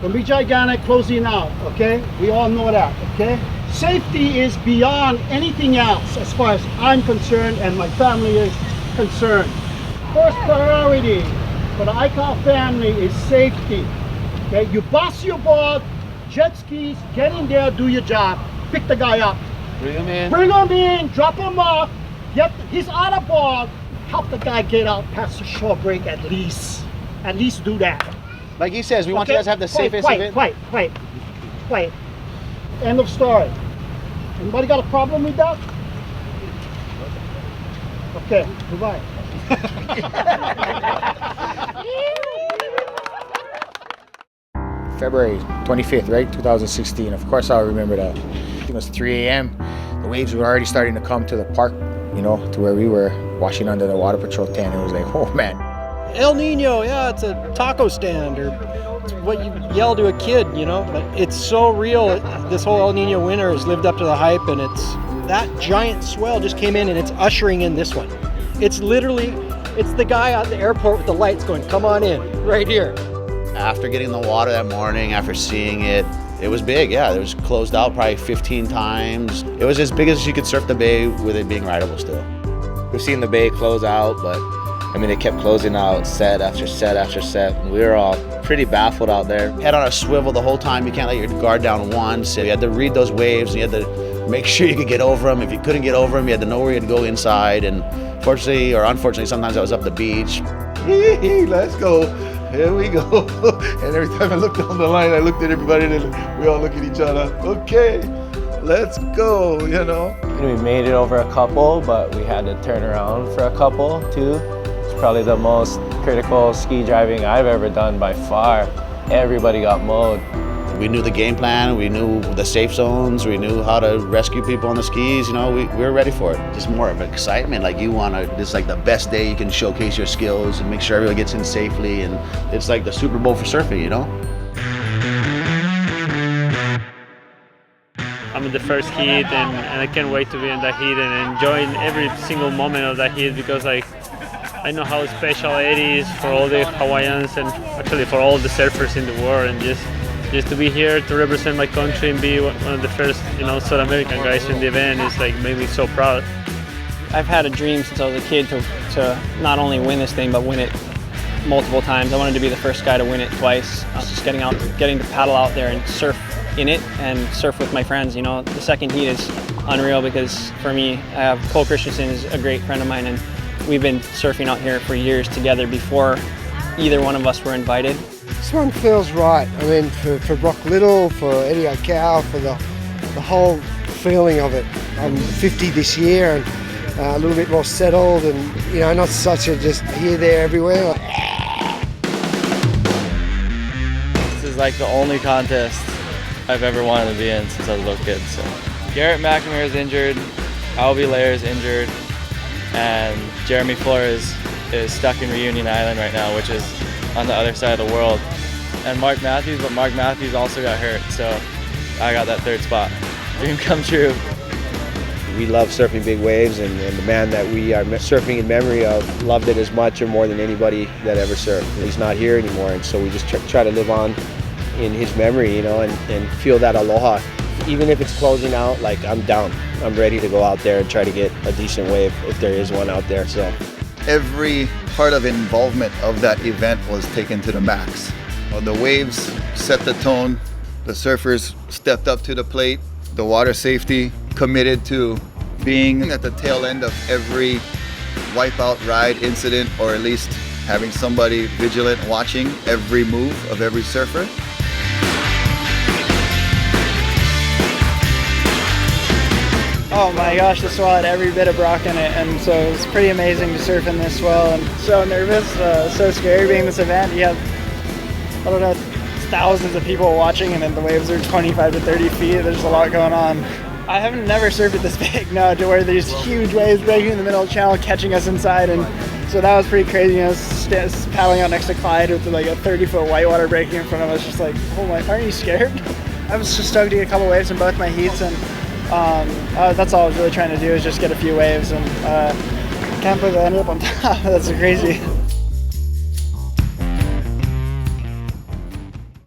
Don't be gigantic, closing out, okay? We all know that, okay? Safety is beyond anything else as far as I'm concerned and my family is concerned. First priority for the Aikau family is safety. Okay, you bust your board, jet skis, get in there, do your job, pick the guy up. Bring him in. Bring him in, drop him off, he's on a board, help the guy get out past the shore break at least. At least do that. Like he says, we want you guys to have the safest event. Quiet. End of story. Anybody got a problem with that? Okay, goodbye. February 25th, right? 2016. Of course I'll remember that. It was 3 a.m. The waves were already starting to come to the park, you know, to where we were washing under the water patrol tent. It was like, oh man. El Nino, yeah, it's a taco stand, or it's what you yell to a kid, you know, but it's so real. This whole El Nino winter has lived up to the hype, and that giant swell just came in and it's ushering in this one. It's literally, it's the guy at the airport with the lights going, come on in, right here. After getting in the water that morning, after seeing it, it was big, yeah. It was closed out probably 15 times. It was as big as you could surf the bay with it being rideable still. We've seen the bay close out, but I mean, they kept closing out set after set after set. And we were all pretty baffled out there. Head on a swivel the whole time. You can't let your guard down once. You had to read those waves. You had to make sure you could get over them. If you couldn't get over them, you had to know where you had to go inside. And fortunately, or unfortunately, sometimes I was up the beach. Let's go. Here we go. And every time I looked down the line, I looked at everybody and we all look at each other. Okay, let's go, you know. We made it over a couple, but we had to turn around for a couple too. It's probably the most critical ski driving I've ever done by far. Everybody got mowed. We knew the game plan, we knew the safe zones, we knew how to rescue people on the skis, you know, we were ready for it. Just more of excitement, like you want to, this is like the best day you can showcase your skills and make sure everyone gets in safely, and it's like the Super Bowl for surfing, you know? I'm in the first heat and I can't wait to be in that heat and enjoying every single moment of that heat, because like I know how special it is for all the Hawaiians and actually for all the surfers in the world, and just to be here to represent my country and be one of the first, you know, South American guys in the event is like made me so proud. I've had a dream since I was a kid to not only win this thing, but win it multiple times. I wanted to be the first guy to win it twice. Just getting to paddle out there and surf in it and surf with my friends. You know, the second heat is unreal because for me, I have Cole Christensen is a great friend of mine, and we've been surfing out here for years together before either one of us were invited. This one feels right. I mean, for Brock Little, for Eddie Aikau, for the whole feeling of it. I'm 50 this year and a little bit more settled, and you know, not such a just here, there, everywhere. This is like the only contest I've ever wanted to be in since I was a little kid. So Garrett McNamara is injured, Albie Lair is injured, and Jeremy Flores is stuck in Reunion Island right now, which is on the other side of the world. And Mark Matthews, but Mark Matthews also got hurt, so I got that third spot. Dream come true. We love surfing big waves, and the man that we are surfing in memory of loved it as much or more than anybody that ever surfed. He's not here anymore, and so we just try to live on in his memory, you know, and feel that aloha. Even if it's closing out, like I'm down. I'm ready to go out there and try to get a decent wave if there is one out there. So Every part of involvement of that event was taken to the max. The waves set the tone, the surfers stepped up to the plate, the water safety committed to being at the tail end of every wipeout ride incident, or at least having somebody vigilant watching every move of every surfer. Oh my gosh, the swell had every bit of Brock in it, and so it was pretty amazing to surf in this swell, and so nervous, so scary being this event. You have, I don't know, thousands of people watching, and then the waves are 25 to 30 feet. There's a lot going on. I haven't never surfed it this big, no, to where there's huge waves breaking in the middle of the channel, catching us inside, and so that was pretty crazy. You know, paddling out next to Clyde with like a 30-foot whitewater breaking in front of us, just like, oh my, aren't you scared? I was just stoked to get a couple waves in both my heats, and that's all I was really trying to do, is just get a few waves, and can't believe I ended up on top. That's crazy.